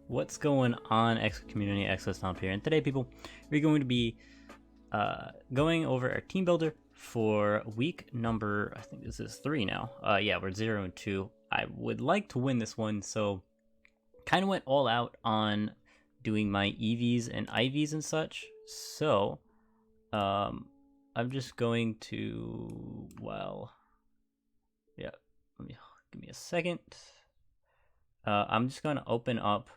What's going on, X community? Stomp here, and today, people, we're going to be going over our team builder for week number, I think this is 3 now. Yeah, we're 0 and 2. I would like to win this one, so kind of went all out on doing my EVs and IVs and such. So I'm just going to, well, yeah, give me a second. I'm just going to open up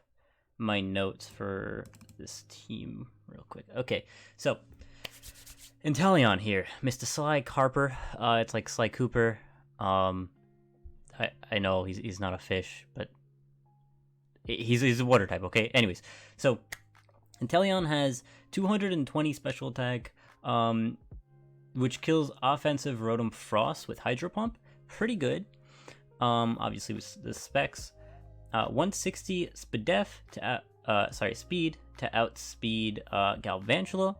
my notes for this team real quick. Okay, so Inteleon here, Mr. Sly Carper. It's like Sly Cooper. I know he's not a fish, but he's a water type. Okay. Anyways, so Inteleon has 220 special attack, which kills offensive Rotom Frost with Hydro Pump. Pretty good. Obviously with the specs. 160 Spadef to speed to outspeed Galvantula,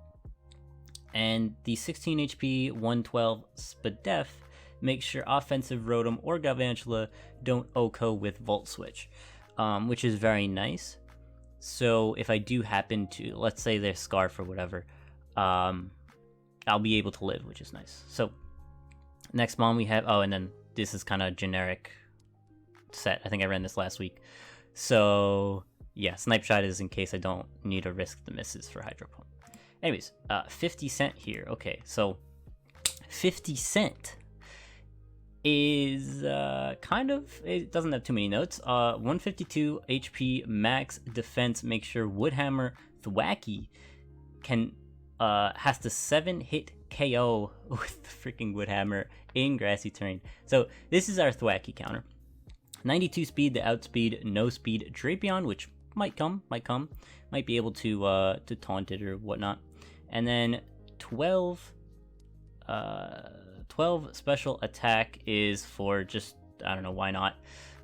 and the 16 HP 112 Spadef makes sure offensive Rotom or Galvantula don't OHKO with Volt Switch, which is very nice. So if I do happen to, let's say they're Scarf or whatever, I'll be able to live, which is nice. So next mon we have, and then this is kind of generic set. I think I ran this last week. So yeah, Snipe Shot is in case I don't need to risk the misses for Hydro Pump. Anyways, 50 Cent here. Okay, so 50 Cent is kind of, it doesn't have too many notes. 152 HP max defense. Make sure Woodhammer Thwacky can has to 7-hit KO with the freaking Woodhammer in grassy terrain. So this is our Thwacky counter. 92 speed to outspeed no speed Drapion, which might be able to taunt it or whatnot. And then 12 special attack is for just, I don't know, why not?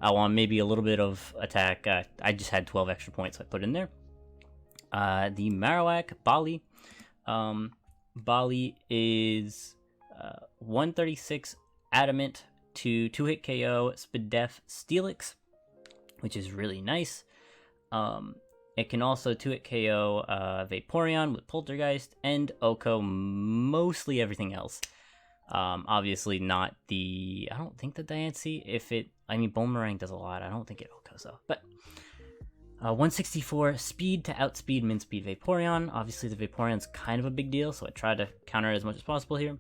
I want maybe a little bit of attack. I just had 12 extra points, so I put in there. The Marowak Bali. Bali is 136 Adamant to 2-hit KO Spadef Steelix, which is really nice. It can also 2-hit KO Vaporeon with Poltergeist and OHKO mostly everything else. Obviously not the, I don't think the Diancie, Boomerang does a lot. I don't think it OHKOs though. But 164 speed to outspeed min speed Vaporeon. Obviously the Vaporeon's kind of a big deal, so I try to counter it as much as possible here.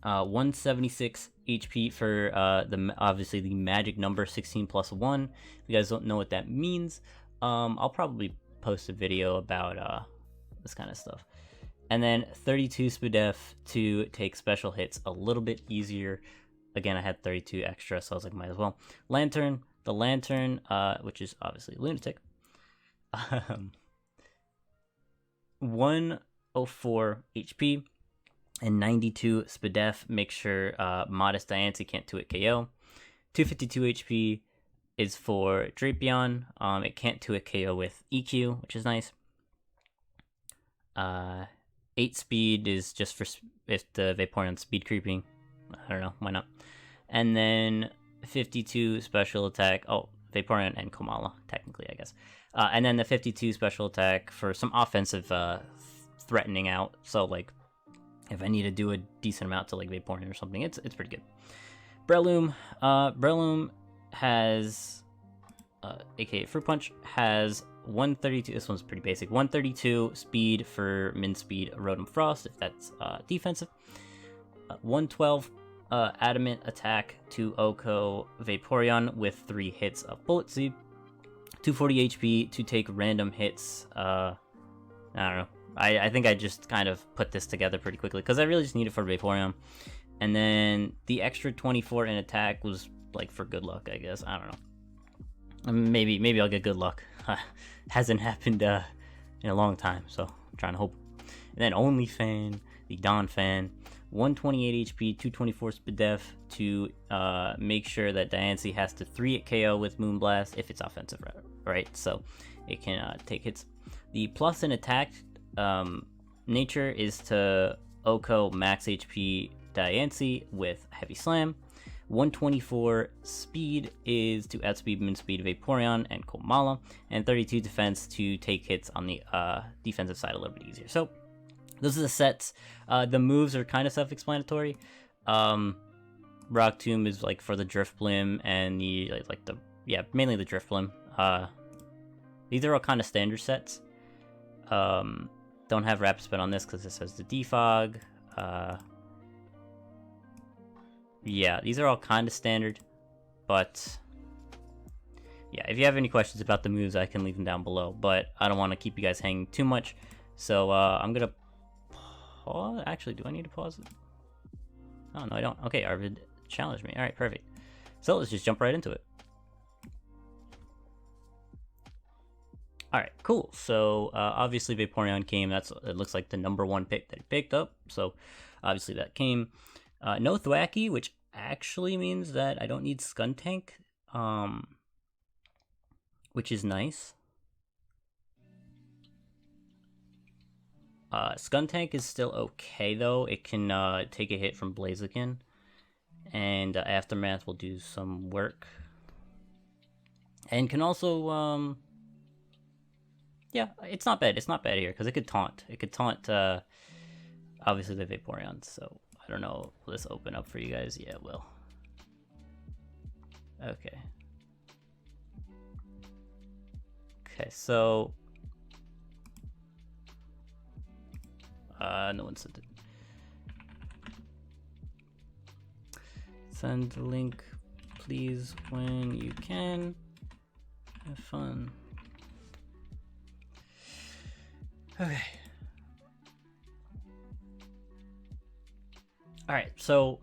176 HP for obviously the magic number 16 plus 1. If you guys don't know what that means, I'll probably post a video about this kind of stuff. And then 32 Spadef to take special hits a little bit easier. Again, I had 32 extra, so I was like, might as well. Lantern, the Lantern, which is obviously Lunatic. 104 HP. And 92 Spadef, make sure Modest Diancie can't 2-hit KO. 252 HP is for Drapion. It can't 2-hit KO with EQ, which is nice. 8 speed is just for if the Vaporeon's speed creeping. I don't know, why not? And then 52 special attack. Oh, Vaporeon and Komala, technically, I guess. And then the 52 special attack for some offensive threatening out. So, like, if I need to do a decent amount to like Vaporeon or something, it's pretty good. Breloom, Breloom has, aka Fruit Punch, has 132. This one's pretty basic. 132 speed for min speed Rotom Frost, if that's defensive. 112 adamant attack to OHKO Vaporeon with 3 hits of Bullet Seed. 240 HP to take random hits. I don't know. I think I just kind of put this together pretty quickly because I really just need it for Vaporeon. And then the extra 24 in attack was like for good luck, I guess. I don't know. Maybe I'll get good luck. Hasn't happened in a long time, so I'm trying to hope. And then Only Fan, the Dawn Fan, 128 HP, 224 Spadef to make sure that Diancie has to 3-hit KO with Moonblast if it's offensive, right? So it can take hits. The plus in attack nature is to OHKO max HP Diancie with Heavy Slam. 124 speed is to outspeed moon speed Vaporeon and Komala, and 32 defense to take hits on the defensive side a little bit easier. So those are the sets. The moves are kind of self-explanatory. Rock Tomb is like for the Drifblim and the mainly the Drifblim. These are all kind of standard sets. Don't have Rapid Spin on this because it says the Defog. Yeah, these are all kind of standard, but yeah, if you have any questions about the moves, I can leave them down below, but I don't want to keep you guys hanging too much, so I'm gonna pause. Actually, do I need to pause it? Oh, no, I don't. Okay, Arvid challenged me. All right, perfect. So let's just jump right into it. All right, cool. So obviously Vaporeon came. It looks like the #1 pick that he picked up. So obviously that came. No Thwacky, which actually means that I don't need Skuntank, which is nice. Skuntank is still okay though. It can take a hit from Blaziken, and Aftermath will do some work, and can also yeah, it's not bad. It's not bad here because it could taunt. It could taunt obviously the Vaporeon. So I don't know. Will this open up for you guys? Yeah, it will. Okay. Okay, so no one sent it. Send the link, please, when you can. Have fun. Okay. All right. So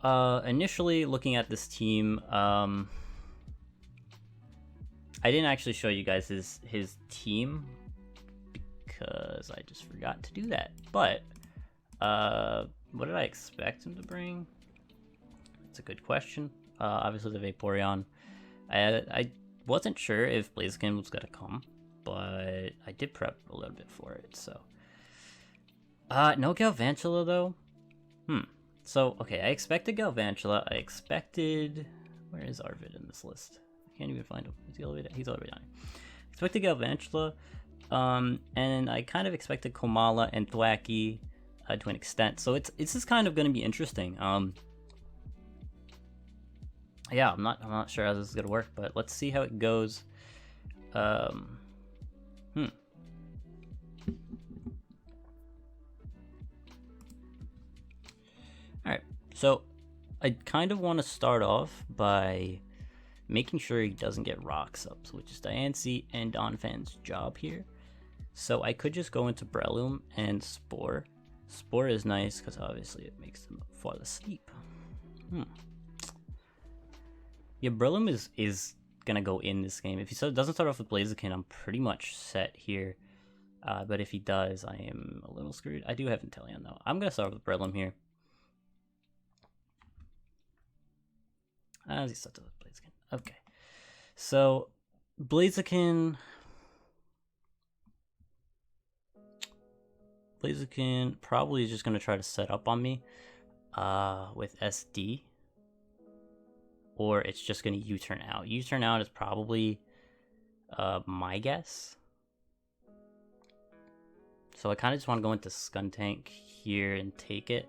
initially, looking at this team, I didn't actually show you guys his team because I just forgot to do that. But what did I expect him to bring? It's a good question. Obviously the Vaporeon. I wasn't sure if Blaziken was gonna come, but I did prep a little bit for it. So no Galvantula though. So okay, I expected Galvantula. I expected, where is Arvid in this list? I can't even find him. Is he all the way down? He's all the way down here. Expected Galvantula, and I kind of expected Komala and Thwacky to an extent. So it's just kind of going to be interesting. Yeah, I'm not sure how this is gonna work, but let's see how it goes. Alright, so I kind of want to start off by making sure he doesn't get rocks up, which is Diancie and Donphan's job here. So I could just go into Breloom and Spore. Spore is nice because obviously it makes them fall asleep. Yeah, Breloom is gonna go in this game. If he doesn't start off with Blaziken, I'm pretty much set here. But if he does, I am a little screwed. I do have Inteleon though. I'm gonna start with Breloom here. As he starts with Blaziken. Okay. So Blaziken probably is just gonna try to set up on me with SD. Or it's just gonna U-turn out. U-turn out is probably my guess. So I kind of just want to go into Skuntank here and take it.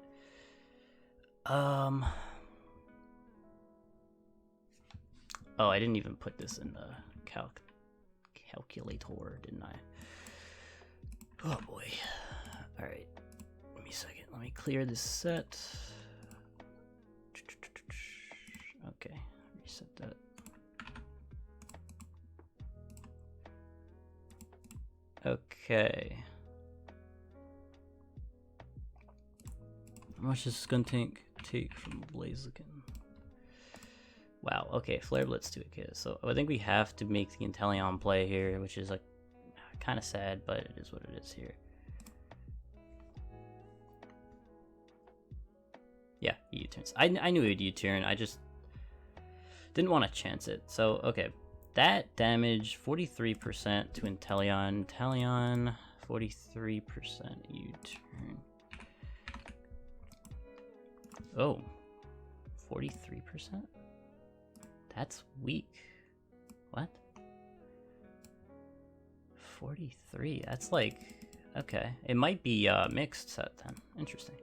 Oh, I didn't even put this in the calculator, didn't I? Oh boy. Alright. Give me a second. Let me clear this set. Okay. Reset that. Okay. How much does Skuntank take from Blaziken? Wow, okay, Flare Blitz to it. So I think we have to make the Inteleon play here, which is like kind of sad, but it is what it is here. Yeah, he U-turns. I knew he would U-turn, I just didn't want to chance it. So, okay, that damage, 43% to Inteleon. Inteleon, 43% U-turn. Oh, 43%? That's weak. What? 43. That's like, okay. It might be mixed set then. Interesting.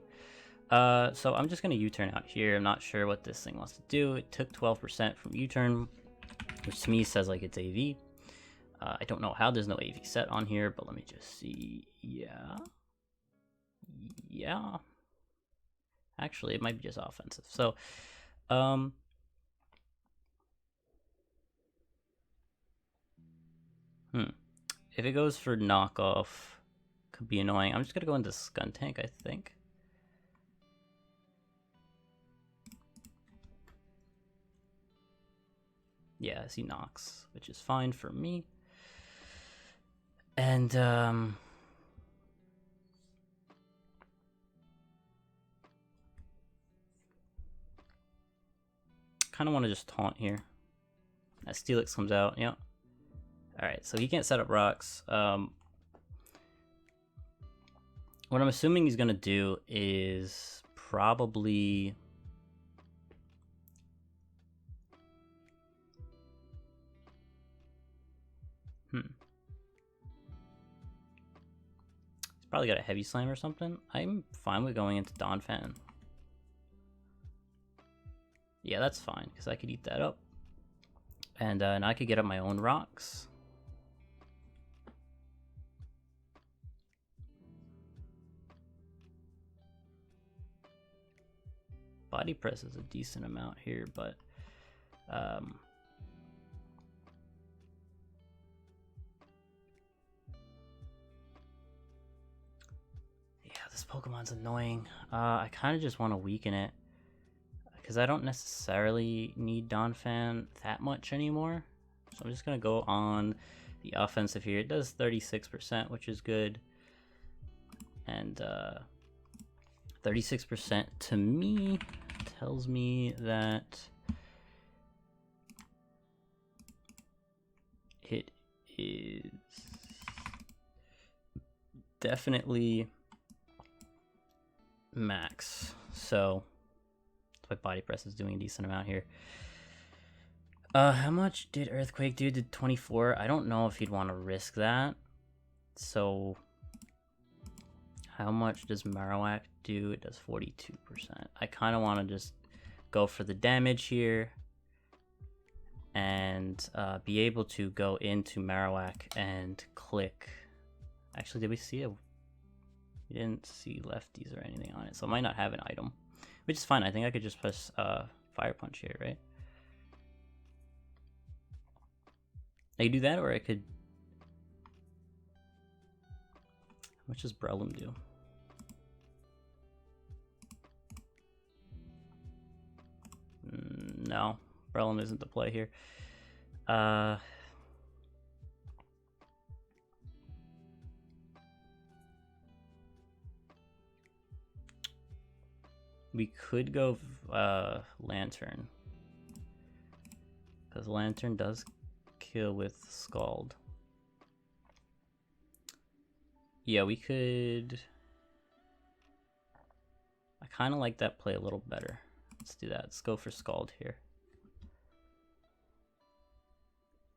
So I'm just gonna U-turn out here. I'm not sure what this thing wants to do. It took 12% from U-turn, which to me says like it's AV. I don't know how there's no AV set on here, but let me just see. Yeah. Actually, it might be just offensive. So, if it goes for knockoff, could be annoying. I'm just gonna go into Skun Tank, I think. Yeah, he knocks, which is fine for me. And kind of want to just taunt here. As Steelix comes out, yeah. Alright, so he can't set up rocks. What I'm assuming he's gonna do is probably... He's probably got a heavy slam or something. I'm fine with going into Donphan. Yeah, that's fine, because I could eat that up. And I could get up my own rocks. Body press is a decent amount here, but yeah, this Pokemon's annoying. I kind of just want to weaken it because I don't necessarily need Donphan that much anymore. So I'm just gonna go on the offensive here. It does 36%, which is good, and 36% to me tells me that it is definitely max. So my body press is doing a decent amount here. How much did Earthquake do? Did 24? I don't know if he'd want to risk that. So how much does Marowak do? It does 42%. I kind of want to just go for the damage here and be able to go into Marowak and click. Actually, did we see a... We didn't see lefties or anything on it, so it might not have an item, which is fine. I think I could just press Fire Punch here, right? I could do that, or I could... How much does Breloom do? No, Breloom isn't the play here. We could go Lantern, because Lantern does kill with Scald. Yeah, we could... I kind of like that play a little better. Let's do that. Let's go for Scald here.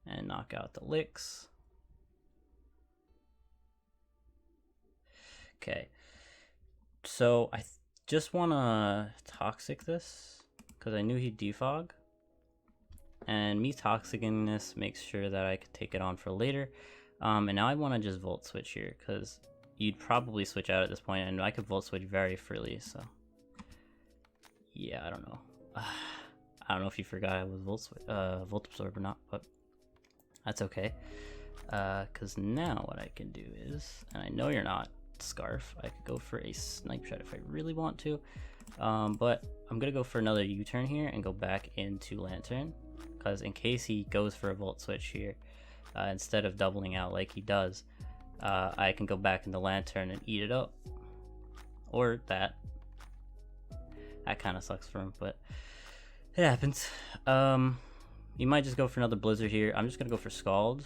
And knock out the licks. Okay. So I just want to Toxic this, because I knew he'd defog. And me Toxicing this makes sure that I could take it on for later. And now I want to just Volt Switch here, because you'd probably switch out at this point, and I could Volt Switch very freely, so... Yeah, I don't know. I don't know if you forgot I was Volt Absorb or not, but that's okay. Because now what I can do is, and I know you're not Scarf, I could go for a Snipe Shot if I really want to, but I'm going to go for another U-turn here and go back into Lantern, because in case he goes for a Volt Switch here, instead of doubling out like he does, I can go back into Lantern and eat it up. Or that. That kind of sucks for him, but it happens. You might just go for another Blizzard here. I'm just going to go for Scald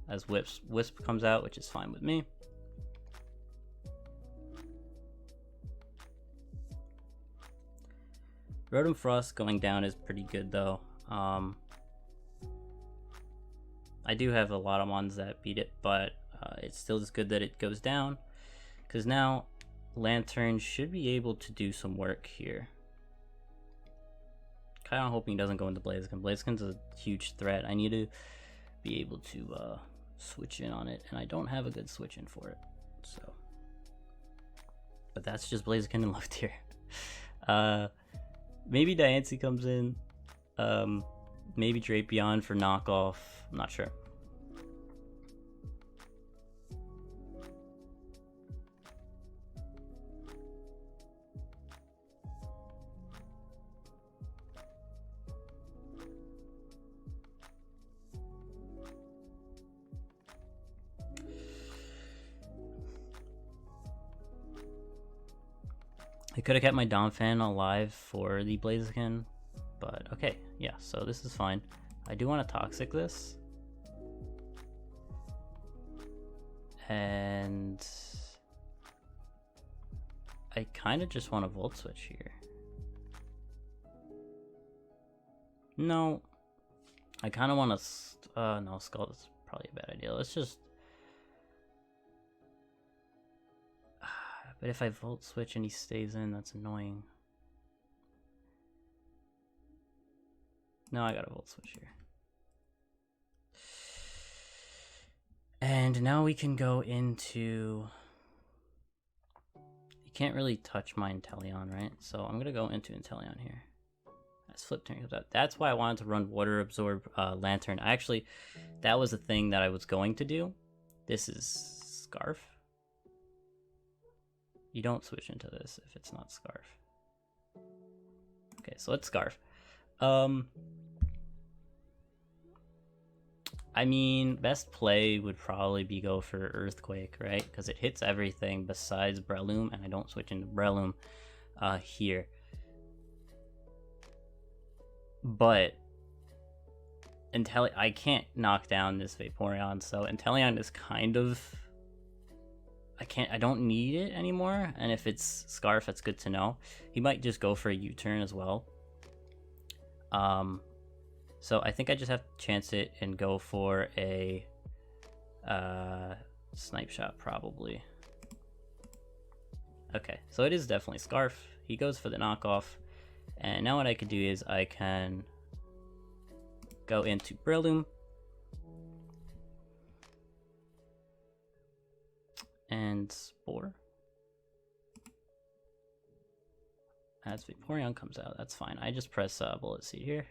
as Wisp comes out, which is fine with me. Rotom Frost going down is pretty good though. I do have a lot of mons that beat it, but it's still as good that it goes down, because now Lantern should be able to do some work here. Kind of hoping he doesn't go into Blaziken. Blaziken's a huge threat. I need to be able to switch in on it, and I don't have a good switch in for it. So, but that's just Blaziken and left here. Maybe Diancie comes in. Maybe Drapion for knockoff. I'm not sure. I could have kept my Donphan alive for the Blaziken, but okay, yeah, so this is fine. I do want to Toxic this. And I kind of just want to Volt Switch here. No, I kind of want to, no, Scald is probably a bad idea. Let's just, but if I Volt Switch and he stays in, that's annoying. No, I gotta Volt Switch here. And now we can go into... You can't really touch my Inteleon, right? So I'm gonna go into Inteleon here. That's Flip Turn comes out. That's why I wanted to run Water Absorb Lantern. Actually, that was the thing that I was going to do. This is Scarf. You don't switch into this if it's not Scarf. Okay, so let's Scarf. I mean, best play would probably be go for Earthquake, right? Because it hits everything besides Breloom, and I don't switch into Breloom here. But I can't knock down this Vaporeon, so Inteleon is kind of... I don't need it anymore, and if it's Scarf, that's good to know. He might just go for a U-turn as well. So I think I just have to chance it and go for a Snipe Shot, probably. Okay, so it is definitely Scarf. He goes for the knockoff, and now what I could do is I can go into Breloom. And Spore. As Vaporeon comes out, that's fine. I just press Bullet Seed here.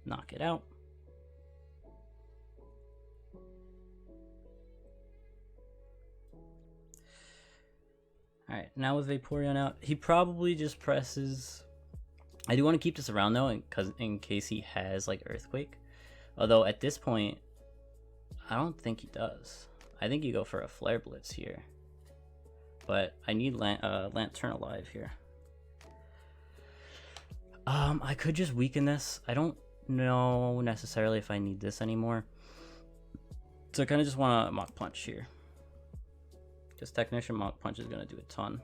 Knock it out. Alright, now with Vaporeon out, he probably just presses... I do want to keep this around though, in case he has like Earthquake. Although at this point, I don't think he does. I think you go for a Flare Blitz here. But I need Lanturn alive here. I could just weaken this. I don't know necessarily if I need this anymore. So I kind of just want to Mach Punch here. Because Technician Mach Punch is going to do a ton.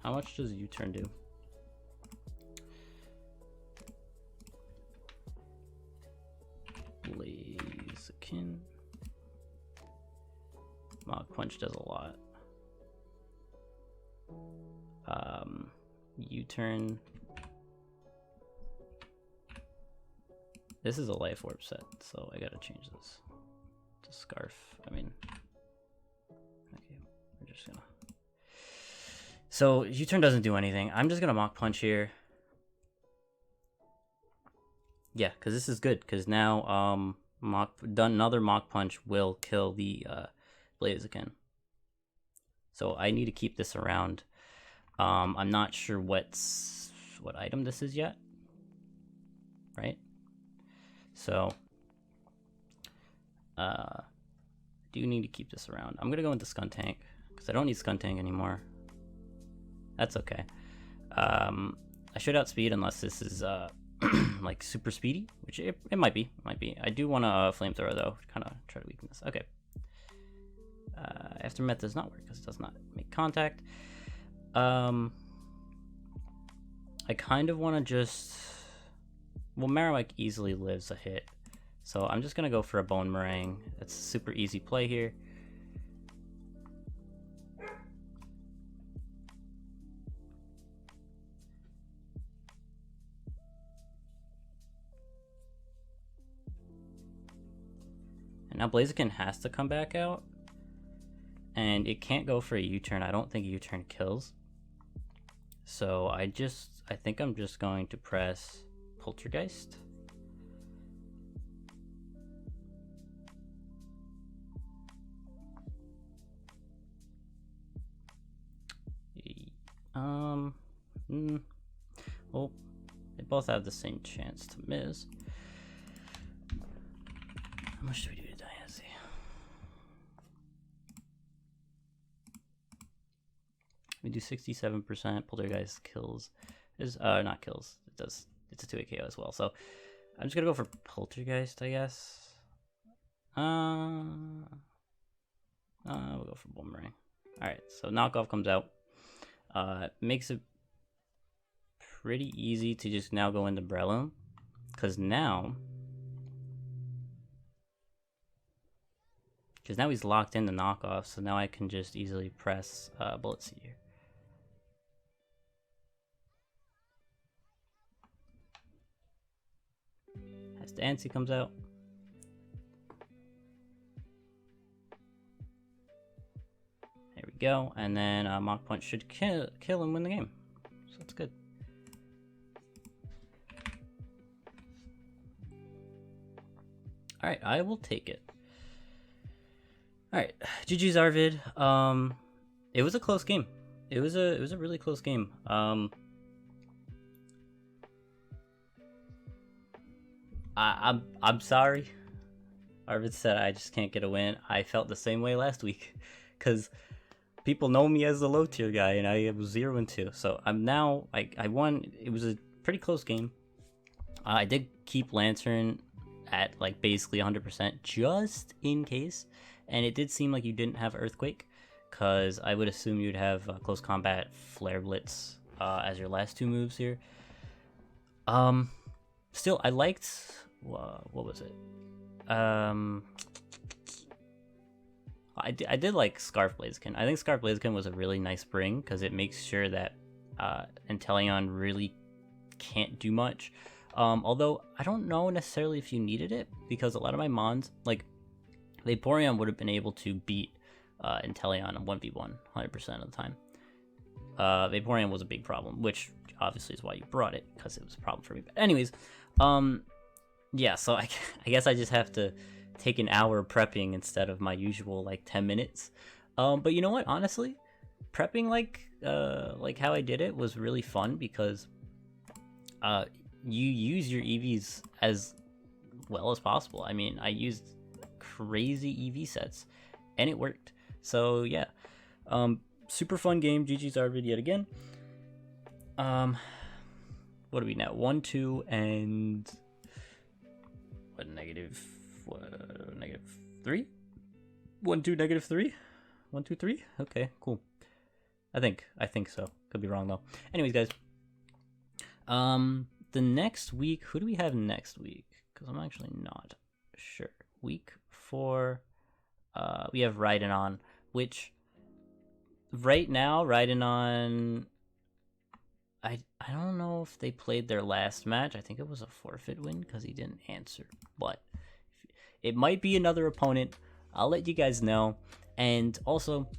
How much does U-turn do? Blaziken. Mach Punch does a lot. U-turn. This is a Life Orb set, so I gotta change this to Scarf. I mean, okay, we're just gonna. So U-turn doesn't do anything. I'm just gonna Mach Punch here. Yeah, because this is good. Because now, another Mach Punch will kill the Blaziken. So I need to keep this around. I'm not sure what item this is yet. Right? So, do need to keep this around. I'm gonna go into Skuntank because I don't need Skuntank anymore. That's okay. I should outspeed unless this is like super speedy, which it might be. I do want to Flamethrower though, kind of try to weaken this. Okay. Aftermath does not work because it does not make contact. I kind of want to just... Well, Marowak easily lives a hit. So I'm just going to go for a Bone Meringue. It's a super easy play here. And now Blaziken has to come back out. And it can't go for a U-turn. I don't think a U-turn kills. So I think I'm just going to press Poltergeist. Well, they both have the same chance to miss. How much do we do to Dynasty? We do 67%. Poltergeist kills. Is not kills. It does. It's a 2-hit KO as well. So I'm just gonna go for Poltergeist, I guess. We'll go for Boomerang. All right. So knockoff comes out. Makes it pretty easy to just now go into Breloom, because now he's locked in the knockoff. So now I can just easily press Bullet Seed here. As Dancy comes out. There we go. And then Mach Punch should kill and win the game. So that's good. Alright, I will take it. Alright, GG's Arvid. It was a close game. It was a really close game. I'm sorry. Arvid said I just can't get a win. I felt the same way last week, because people know me as the low tier guy, and I was 0-2. So I'm now I won. It was a pretty close game. I did keep Lantern at like basically 100% just in case, and it did seem like you didn't have Earthquake, because I would assume you'd have Close Combat, Flare Blitz as your last two moves here. Still, I liked what was it? I did like Scarf Blaziken. I think Scarf Blaziken was a really nice bring, because it makes sure that Inteleon really can't do much. Although I don't know necessarily if you needed it, because a lot of my Mons, like Vaporeon, would have been able to beat Inteleon on 1v1 100% of the time. Vaporeon was a big problem, which obviously is why you brought it, because it was a problem for me. But anyways, yeah, so I guess I just have to take an hour prepping instead of my usual like 10 minutes. But you know what? Honestly, prepping like how I did it was really fun, because you use your EVs as well as possible. I mean, I used crazy EV sets, and it worked. So yeah, super fun game. GG's Arvid yet again. What are we now? 1-2 and what? Negative 3. 1-2 -3. 1-2-3. Okay, cool. I think so. Could be wrong though. Anyways, guys. The next week, who do we have next week? Because I'm actually not sure. Week 4, we have Rhydon, which right now Rhydon, I don't know if they played their last match. I think it was a forfeit win because he didn't answer, but it might be another opponent. I'll let you guys know. And also,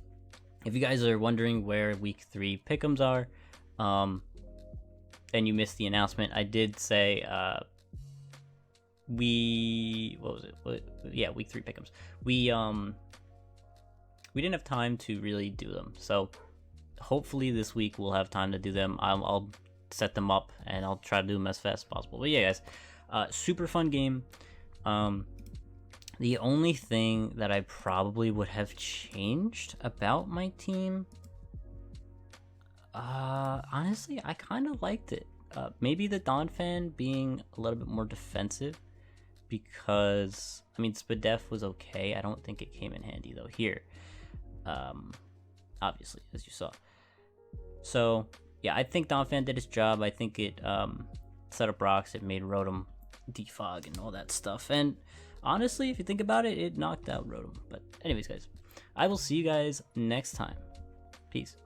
if you guys are wondering where week 3 pick'ems are, and you missed the announcement, I did say week 3 pick'ems. We didn't have time to really do them, so hopefully this week we'll have time to do them. I'll set them up and I'll try to do them as fast as possible. But yeah, guys, super fun game. The only thing that I probably would have changed about my team, honestly, I kind of liked it. Maybe the Donphan being a little bit more defensive, because, I mean, Spadef was okay. I don't think it came in handy, though, here. Obviously, as you saw. So, yeah, I think Donphan did his job. I think it set up rocks, it made Rotom defog and all that stuff. And honestly, if you think about it, it knocked out Rotom. But anyways, guys, I will see you guys next time. Peace.